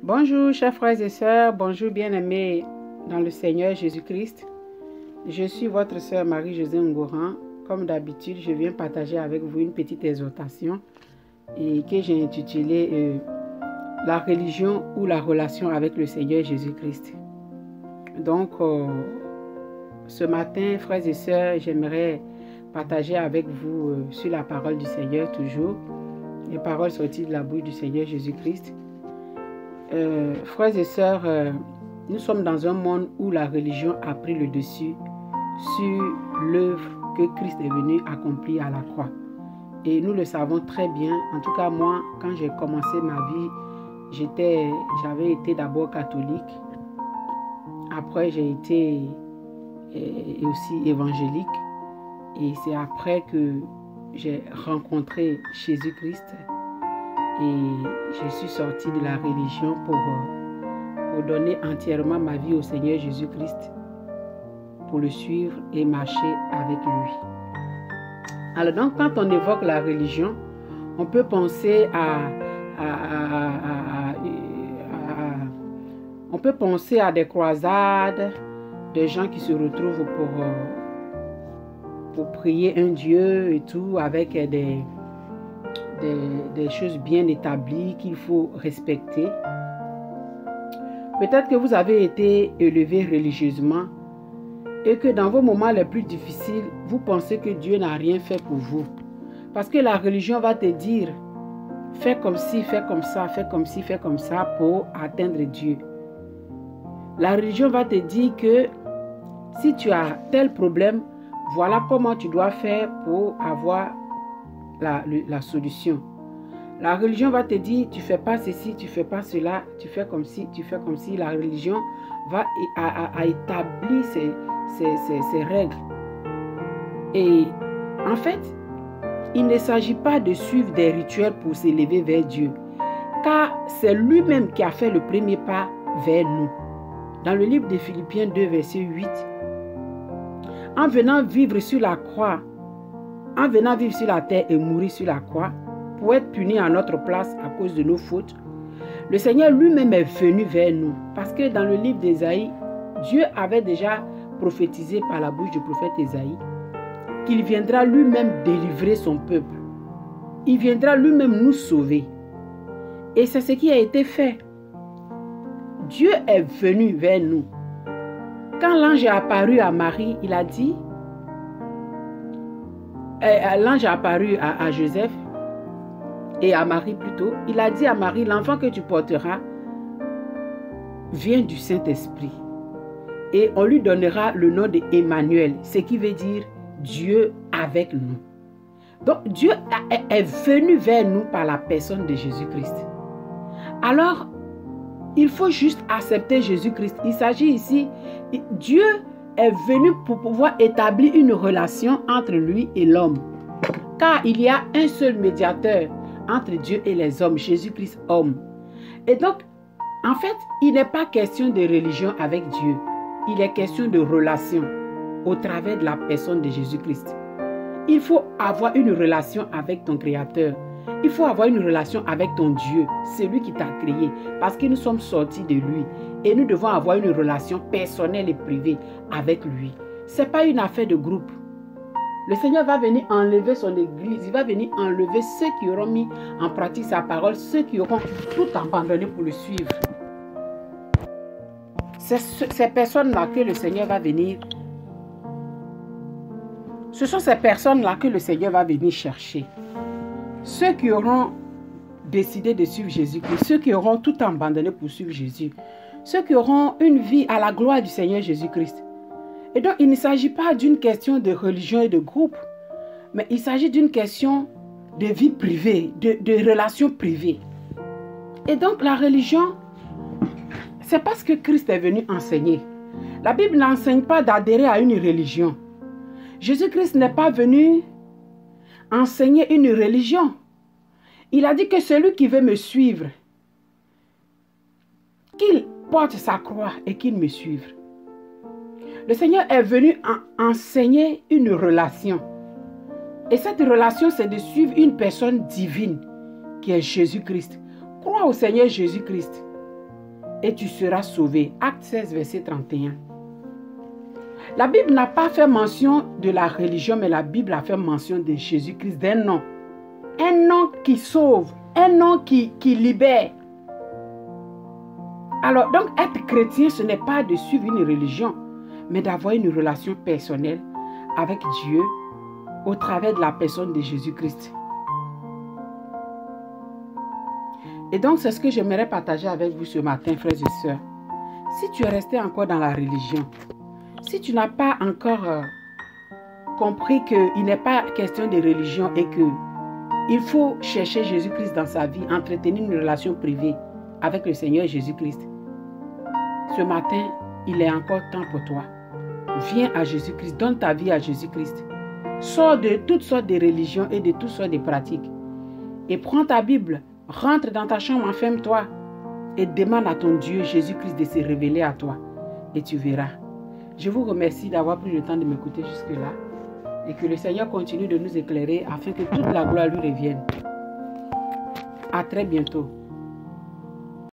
Bonjour chers frères et sœurs, bonjour bien-aimés dans le Seigneur Jésus-Christ. Je suis votre sœur Marie-Josée Ngoran. Comme d'habitude, je viens partager avec vous une petite exhortation et que j'ai intitulée La religion ou la relation avec le Seigneur Jésus-Christ. Donc, ce matin, frères et sœurs, j'aimerais partager avec vous sur la parole du Seigneur toujours, les paroles sorties de la bouche du Seigneur Jésus-Christ. Frères et sœurs, nous sommes dans un monde où la religion a pris le dessus sur l'œuvre que Christ est venu accomplir à la croix. Et nous le savons très bien. En tout cas, moi, quand j'ai commencé ma vie, j'avais été d'abord catholique. Après, j'ai été aussi évangélique. Et c'est après que j'ai rencontré Jésus-Christ. Et je suis sortie de la religion pour donner entièrement ma vie au Seigneur Jésus-Christ, pour le suivre et marcher avec lui. Alors donc, quand on évoque la religion, on peut penser à des croisades, des gens qui se retrouvent pour prier un Dieu et tout, avec des choses bien établies qu'il faut respecter. Peut-être que vous avez été élevé religieusement et que dans vos moments les plus difficiles, vous pensez que Dieu n'a rien fait pour vous. Parce que la religion va te dire, fais comme ci, fais comme ça, fais comme ci, fais comme ça pour atteindre Dieu. La religion va te dire que si tu as tel problème, voilà comment tu dois faire pour avoir la solution. La religion va te dire, tu fais pas ceci, tu fais pas cela, tu fais comme ci, tu fais comme ci. La religion va établir ses règles. Et en fait, il ne s'agit pas de suivre des rituels pour s'élever vers Dieu, car c'est lui-même qui a fait le premier pas vers nous. Dans le livre de Philippiens 2, verset 8, en venant vivre sur la croix, en venant vivre sur la terre et mourir sur la croix, pour être puni à notre place à cause de nos fautes, le Seigneur lui-même est venu vers nous. Parce que dans le livre d'Ésaïe, Dieu avait déjà prophétisé par la bouche du prophète Ésaïe qu'il viendra lui-même délivrer son peuple. Il viendra lui-même nous sauver. Et c'est ce qui a été fait. Dieu est venu vers nous. Quand l'ange est apparu à Marie, il a dit, l'ange est apparu à Joseph et à Marie plutôt, il a dit à Marie, l'enfant que tu porteras vient du Saint-Esprit. Et on lui donnera le nom d'Emmanuel, ce qui veut dire Dieu avec nous. Donc Dieu est venu vers nous par la personne de Jésus-Christ. Alors, il faut juste accepter Jésus-Christ. Il s'agit ici, Dieu est venu pour pouvoir établir une relation entre lui et l'homme. Car il y a un seul médiateur entre Dieu et les hommes, Jésus-Christ homme. Et donc, en fait, il n'est pas question de religion avec Dieu. Il est question de relation au travers de la personne de Jésus-Christ. Il faut avoir une relation avec ton Créateur. Il faut avoir une relation avec ton Dieu, celui qui t'a créé, parce que nous sommes sortis de lui et nous devons avoir une relation personnelle et privée avec lui. Ce n'est pas une affaire de groupe. Le Seigneur va venir enlever son église, il va venir enlever ceux qui auront mis en pratique sa parole, ceux qui auront tout abandonné pour le suivre. C'est ces personnes-là que le Seigneur va venir. Ce sont ces personnes-là que le Seigneur va venir chercher. Ceux qui auront décidé de suivre Jésus-Christ, ceux qui auront tout abandonné pour suivre Jésus, ceux qui auront une vie à la gloire du Seigneur Jésus-Christ. Et donc, il ne s'agit pas d'une question de religion et de groupe, mais il s'agit d'une question de vie privée, de relations privées. Et donc, la religion, c'est parce que Christ est venu enseigner. La Bible n'enseigne pas d'adhérer à une religion. Jésus-Christ n'est pas venu enseigner une religion. Il a dit que celui qui veut me suivre, qu'il porte sa croix et qu'il me suive. Le Seigneur est venu enseigner une relation. Et cette relation, c'est de suivre une personne divine qui est Jésus-Christ. Crois au Seigneur Jésus-Christ. et tu seras sauvé. Acte 16, verset 31. La Bible n'a pas fait mention de la religion, mais la Bible a fait mention de Jésus-Christ, d'un nom. Un nom qui sauve, un nom qui libère. Alors, donc, être chrétien, ce n'est pas de suivre une religion, mais d'avoir une relation personnelle avec Dieu au travers de la personne de Jésus-Christ. Et donc, c'est ce que j'aimerais partager avec vous ce matin, frères et sœurs. Si tu es resté encore dans la religion, si tu n'as pas encore compris qu'il n'est pas question de religion et qu'il faut chercher Jésus-Christ dans sa vie, entretenir une relation privée avec le Seigneur Jésus-Christ, ce matin, il est encore temps pour toi. Viens à Jésus-Christ, donne ta vie à Jésus-Christ. Sors de toutes sortes de religions et de toutes sortes de pratiques. Et prends ta Bible, rentre dans ta chambre, enferme-toi et demande à ton Dieu Jésus-Christ de se révéler à toi. Et tu verras. Je vous remercie d'avoir pris le temps de m'écouter jusque-là. Et que le Seigneur continue de nous éclairer afin que toute la gloire lui revienne. À très bientôt.